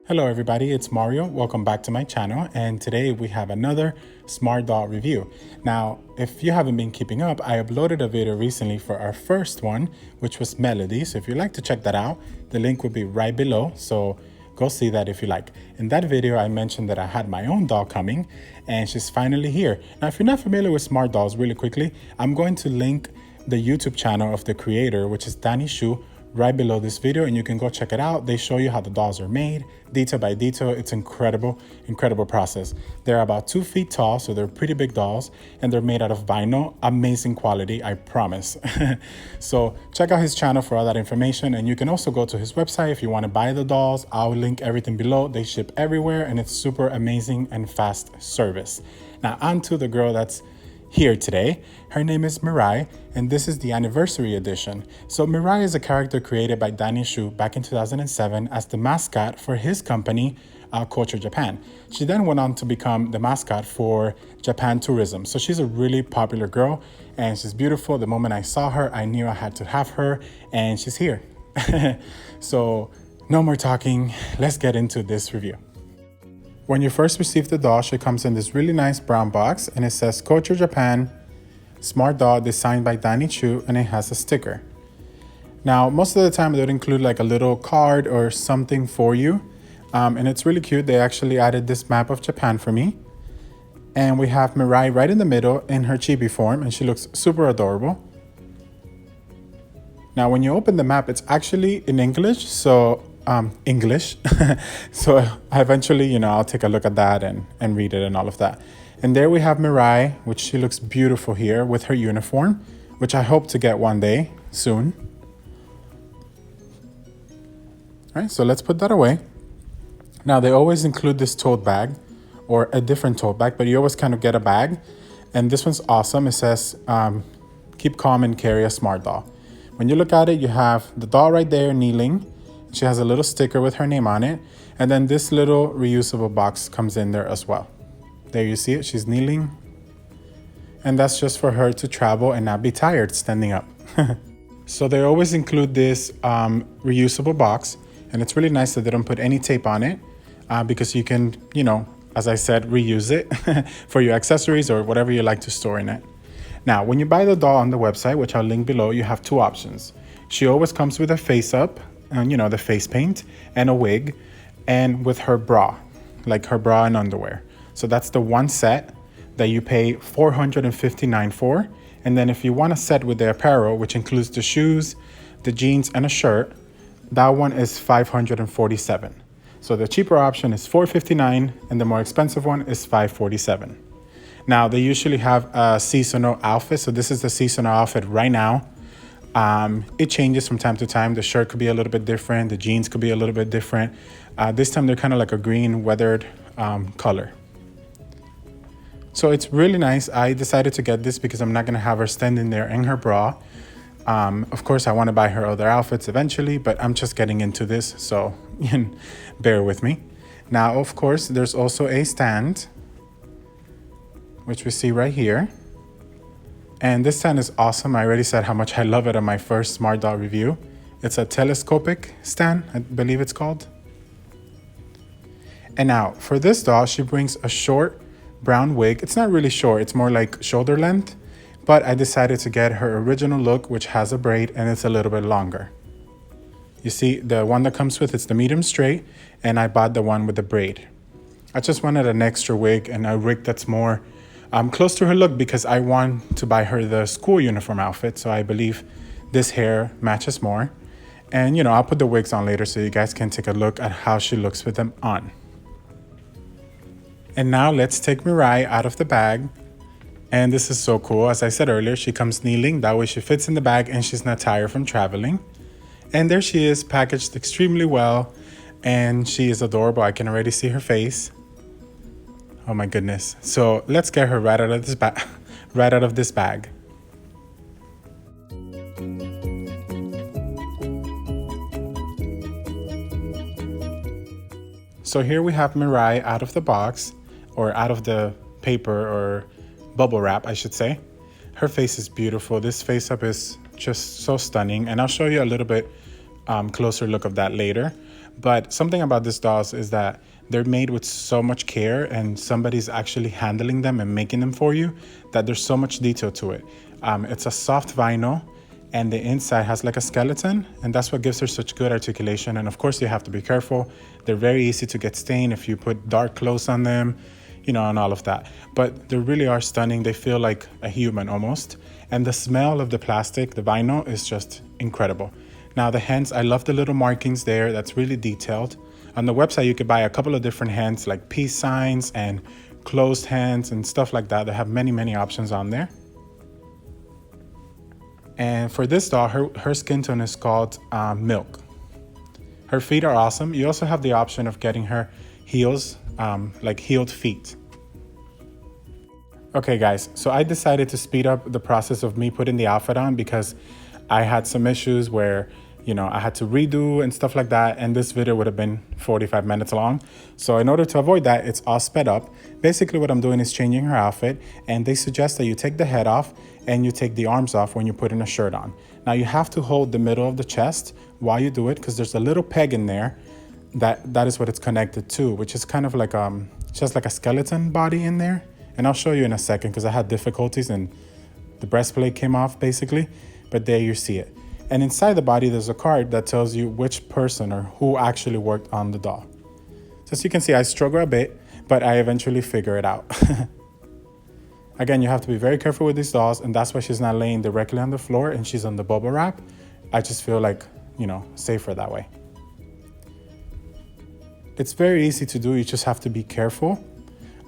Hello everybody, it's Mario. Welcome back to my channel, and today we have another smart doll review. Now, if you haven't been keeping up, I uploaded a video recently for our first one, which was Melody. So if you'd like to check that out, the link will be right below. So go see that if you like. In that video, I mentioned that I had my own doll coming, and she's finally here. Now, if you're not familiar with smart dolls, really quickly, I'm going to link the YouTube channel of the creator, which is Danny Soo, right below this video, and you can go check it out. They show you how the dolls are made, detail by detail. It's incredible process. They're about 2 feet tall, so they're pretty big dolls, and they're made out of vinyl. Amazing quality, I promise. So check out his channel for all that information, and you can also go to his website if you want to buy the dolls. I'll link everything below. They ship everywhere, and it's super amazing and fast service. Now on to the girl that's here today. Her name is Mirai, and this is the anniversary edition. So Mirai is a character created by Danny Soo back in 2007 as the mascot for his company, Culture Japan. She then went on to become the mascot for Japan Tourism. So she's a really popular girl, and she's beautiful. The moment I saw her, I knew I had to have her, and she's here. So no more talking, let's get into this review. When you first receive the doll, she comes in this really nice brown box, and it says Culture Japan Smart Doll designed by Danny Soo, and it has a sticker. Now, most of the time they would include like a little card or something for you, and it's really cute. They actually added this map of Japan for me, and we have Mirai right in the middle in her chibi form, and she looks super adorable. Now, when you open the map, it's actually in English, so so eventually, I'll take a look at that and read it and all of that. And there we have Mirai, which she looks beautiful here with her uniform, which I hope to get one day soon. All right, so let's put that away. Now, they always include this tote bag or a different tote bag, but you always kind of get a bag. And this one's awesome. It says, keep calm and carry a smart doll. When you look at it, you have the doll right there kneeling. She has a little sticker with her name on it. And then this little reusable box comes in there as well. There you see it, she's kneeling. And that's just for her to travel and not be tired standing up. So they always include this reusable box. And it's really nice that they don't put any tape on it because you can, as I said, reuse it for your accessories or whatever you like to store in it. Now, when you buy the doll on the website, which I'll link below, you have two options. She always comes with a face up, and the face paint and a wig, and with her bra, like her bra and underwear. So that's the one set that you pay $459 for. And then if you want a set with the apparel, which includes the shoes, the jeans, and a shirt, that one is $547. So the cheaper option is $459, and the more expensive one is $547. Now, they usually have a seasonal outfit. So this is the seasonal outfit right now. It changes from time to time. The shirt could be a little bit different. The jeans could be a little bit different. This time they're kind of like a green weathered color. So it's really nice. I decided to get this because I'm not going to have her standing there in her bra. Of course, I want to buy her other outfits eventually, but I'm just getting into this, so bear with me. Now, of course, there's also a stand, which we see right here. And this stand is awesome. I already said how much I love it on my first smart doll review. It's a telescopic stand, I believe it's called. And now for this doll, she brings a short brown wig. It's not really short, it's more like shoulder length, but I decided to get her original look, which has a braid and it's a little bit longer. You see, the one that comes with, it's the medium straight, and I bought the one with the braid. I just wanted an extra wig and a wig that's more close to her look because I want to buy her the school uniform outfit. So I believe this hair matches more. And, I'll put the wigs on later so you guys can take a look at how she looks with them on. And now let's take Mirai out of the bag. And this is so cool. As I said earlier, she comes kneeling. That way she fits in the bag and she's not tired from traveling. And there she is, packaged extremely well. And she is adorable. I can already see her face. Oh my goodness. So let's get her right out of this bag. So here we have Mirai out of the box, or out of the paper or bubble wrap, I should say. Her face is beautiful. This face up is just so stunning. And I'll show you a little bit closer look of that later. But something about these dolls is that they're made with so much care, and somebody's actually handling them and making them for you, that there's so much detail to it. It's a soft vinyl, and the inside has like a skeleton, and that's what gives her such good articulation. And of course you have to be careful. They're very easy to get stained if you put dark clothes on them, you know, and all of that. But they really are stunning. They feel like a human almost. And the smell of the plastic, the vinyl, is just incredible. Now the hands, I love the little markings there. That's really detailed. On the website, you could buy a couple of different hands, like peace signs and closed hands and stuff like that. They have many, many options on there. And for this doll, her skin tone is called Milk. Her feet are awesome. You also have the option of getting her heels, like heeled feet. Okay guys, so I decided to speed up the process of me putting the outfit on because I had some issues where, you know, I had to redo and stuff like that, and this video would have been 45 minutes long. So in order to avoid that, it's all sped up. Basically what I'm doing is changing her outfit, and they suggest that you take the head off and you take the arms off when you're putting a shirt on. Now you have to hold the middle of the chest while you do it, because there's a little peg in there that is what it's connected to, which is kind of like just like a skeleton body in there. And I'll show you in a second because I had difficulties and the breastplate came off basically, but there you see it. And inside the body, there's a card that tells you which person or who actually worked on the doll. So as you can see, I struggle a bit, but I eventually figure it out. Again, you have to be very careful with these dolls, and that's why she's not laying directly on the floor and she's on the bubble wrap. I just feel like, you know, safer that way. It's very easy to do, you just have to be careful.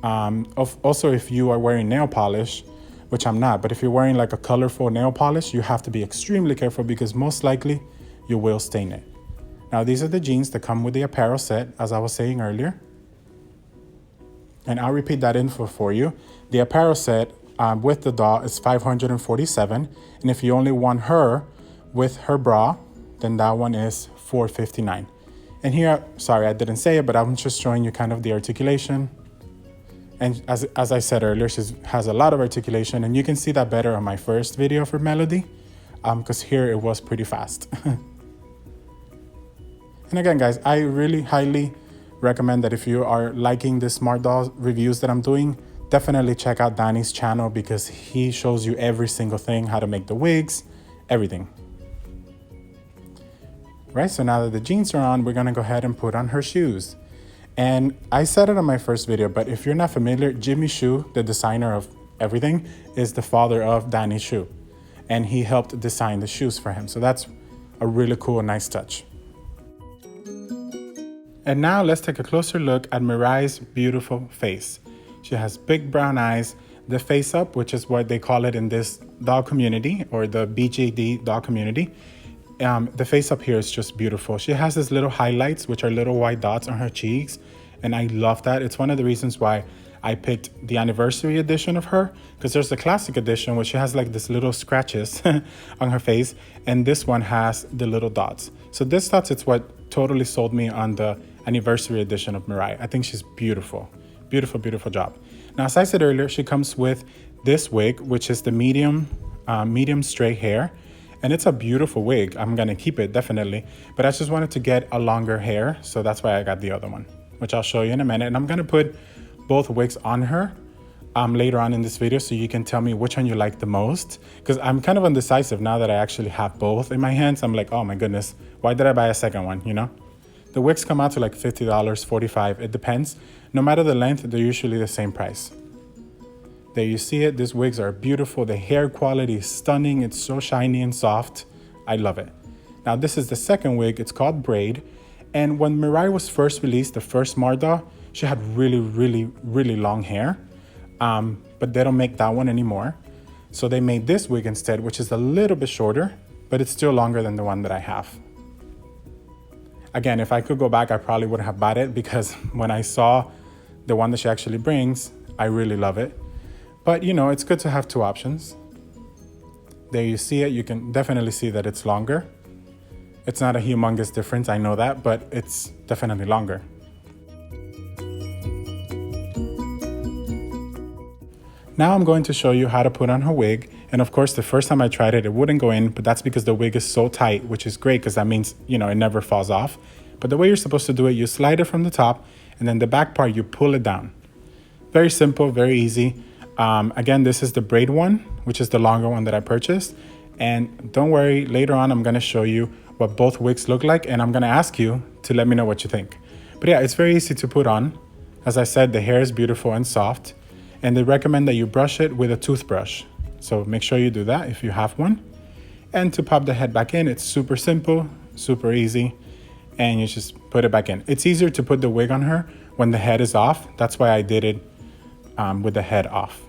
Also, if you are wearing nail polish, which I'm not, but if you're wearing like a colorful nail polish, you have to be extremely careful because most likely you will stain it. Now, these are the jeans that come with the apparel set, as I was saying earlier. And I'll repeat that info for you. The apparel set with the doll is $547. And if you only want her with her bra, then that one is $459. And here, sorry, I didn't say it, but I'm just showing you kind of the articulation. And as I said earlier, she has a lot of articulation, and you can see that better on my first video for Melody, because here it was pretty fast. And again, guys, I really highly recommend that if you are liking the smart doll reviews that I'm doing, definitely check out Danny's channel because he shows you every single thing, how to make the wigs, everything. Right, so now that the jeans are on, we're gonna go ahead and put on her shoes. And I said it on my first video, but if you're not familiar, Jimmy Soo, the designer of everything, is the father of Danny Soo. And he helped design the shoes for him. So that's a really cool, nice touch. And now let's take a closer look at Mirai's beautiful face. She has big brown eyes, the face up, which is what they call it in this doll community, or the BJD doll community. The face up here is just beautiful. She has these little highlights, which are little white dots on her cheeks, and I love that. It's one of the reasons why I picked the anniversary edition of her, because there's the classic edition, which she has like this little scratches on her face, and this one has the little dots. So this dots, it's what totally sold me on the anniversary edition of Mirai. I think she's beautiful. Beautiful, beautiful job. Now, as I said earlier, she comes with this wig, which is the medium straight hair. And it's a beautiful wig. I'm gonna keep it, definitely. But I just wanted to get a longer hair, so that's why I got the other one, which I'll show you in a minute. And I'm gonna put both wigs on her later on in this video, so you can tell me which one you like the most. Because I'm kind of undecisive now that I actually have both in my hands. I'm like, oh my goodness, why did I buy a second one, you know? The wigs come out to like $50, $45, it depends. No matter the length, they're usually the same price. There you see it, these wigs are beautiful. The hair quality is stunning. It's so shiny and soft. I love it. Now this is the second wig, it's called Braid. And when Mirai was first released, the first smart doll, she had really, really, really long hair. But they don't make that one anymore. So they made this wig instead, which is a little bit shorter, but it's still longer than the one that I have. Again, if I could go back, I probably wouldn't have bought it because when I saw the one that she actually brings, I really love it. But you know, it's good to have two options. There you see it, you can definitely see that it's longer. It's not a humongous difference, I know that, but it's definitely longer. Now I'm going to show you how to put on her wig. And of course, the first time I tried it, it wouldn't go in, but that's because the wig is so tight, which is great because that means, you know, it never falls off. But the way you're supposed to do it, you slide it from the top, and then the back part, you pull it down. Very simple, very easy. Again, this is the braid one, which is the longer one that I purchased. And don't worry, later on, I'm gonna show you what both wigs look like, and I'm gonna ask you to let me know what you think. But yeah, it's very easy to put on. As I said, the hair is beautiful and soft, and they recommend that you brush it with a toothbrush. So make sure you do that if you have one. And to pop the head back in, it's super simple, super easy, and you just put it back in. It's easier to put the wig on her when the head is off. That's why I did it with the head off.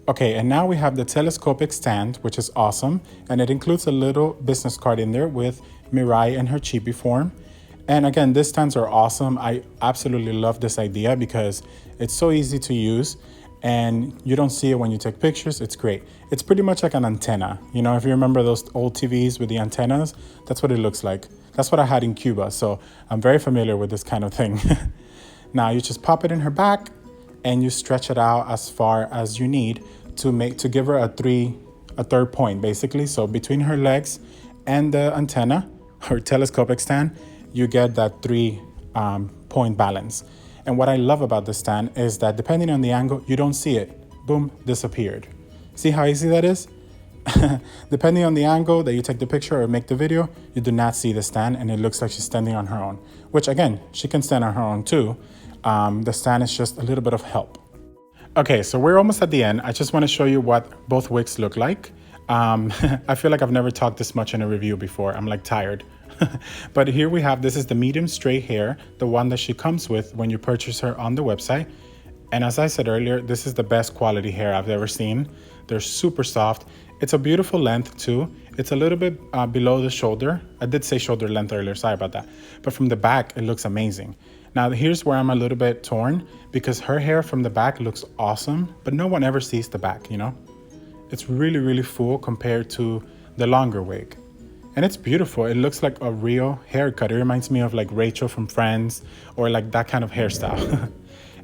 Okay, and now we have the telescopic stand, which is awesome, and it includes a little business card in there with Mirai and her chibi form. And again, these stands are awesome. I absolutely love this idea because it's so easy to use and you don't see it when you take pictures. It's great. It's pretty much like an antenna. You know, if you remember those old TVs with the antennas, that's what it looks like. That's what I had in Cuba, so I'm very familiar with this kind of thing. Now you just pop it in her back and you stretch it out as far as you need to give her a third point, basically. So between her legs and the antenna, her telescopic stand, you get that 3-point balance. And what I love about the stand is that depending on the angle, you don't see it. Boom, disappeared. See how easy that is? Depending on the angle that you take the picture or make the video, you do not see the stand and it looks like she's standing on her own, which again, she can stand on her own too. The stand is just a little bit of help. Okay, so we're almost at the end. I just want to show you what both wigs look like. I feel like I've never talked this much in a review before. I'm like tired. But here we have, this is the medium straight hair, the one that she comes with when you purchase her on the website. And as I said earlier, this is the best quality hair I've ever seen. They're super soft. It's a beautiful length too. It's a little bit below the shoulder. I did say shoulder length earlier, sorry about that. But from the back, it looks amazing. Now here's where I'm a little bit torn because her hair from the back looks awesome, but no one ever sees the back, you know? It's really, really full compared to the longer wig. And it's beautiful. It looks like a real haircut. It reminds me of like Rachel from Friends or like that kind of hairstyle.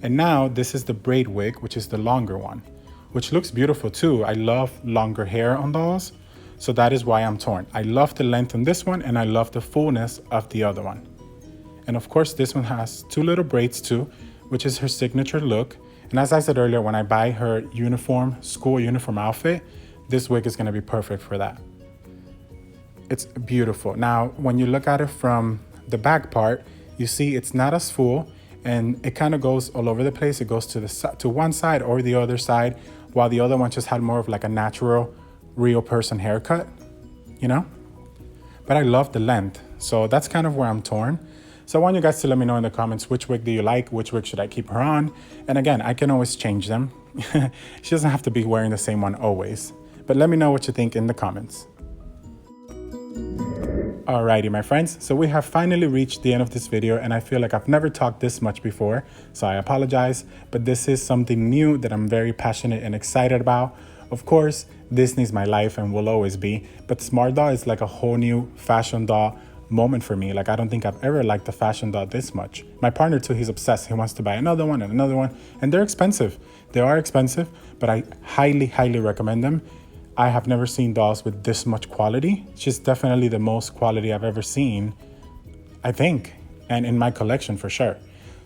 And now this is the braid wig, which is the longer one, which looks beautiful too. I love longer hair on dolls. So that is why I'm torn. I love the length on this one and I love the fullness of the other one. And of course, this one has 2 little braids too, which is her signature look. And as I said earlier, when I buy her uniform, school uniform outfit, this wig is gonna be perfect for that. It's beautiful. Now, when you look at it from the back part, you see it's not as full and it kind of goes all over the place. It goes to one side or the other side, while the other one just had more of like a natural, real person haircut, you know? But I love the length. So that's kind of where I'm torn. So I want you guys to let me know in the comments, which wig do you like? Which wig should I keep her on? And again, I can always change them. She doesn't have to be wearing the same one always. But let me know what you think in the comments. Alrighty, my friends. So we have finally reached the end of this video and I feel like I've never talked this much before. So I apologize, but this is something new that I'm very passionate and excited about. Of course, Disney's my life and will always be, but Smart Doll is like a whole new fashion doll moment for me. Like I don't think I've ever liked a fashion doll this much. My partner too, he's obsessed. He wants to buy another one and another one, and they're expensive. They are expensive, but I highly recommend them. I have never seen dolls with this much quality. She's definitely the most quality I've ever seen, I think, and in my collection for sure.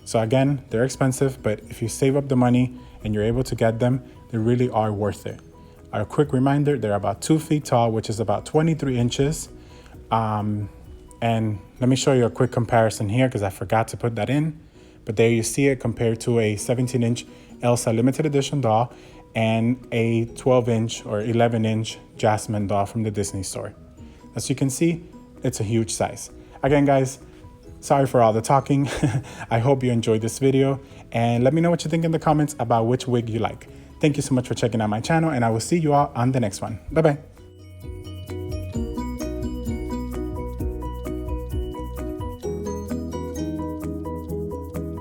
So again, they're expensive, but if you save up the money and you're able to get them, they really are worth it. A quick reminder, they're about 2 feet tall, which is about 23 inches. And let me show you a quick comparison here because I forgot to put that in. But there you see it compared to a 17-inch Elsa limited edition doll and a 12-inch or 11-inch Jasmine doll from the Disney store. As you can see, it's a huge size. Again, guys, sorry for all the talking. I hope you enjoyed this video and let me know what you think in the comments about which wig you like. Thank you so much for checking out my channel and I will see you all on the next one. Bye-bye.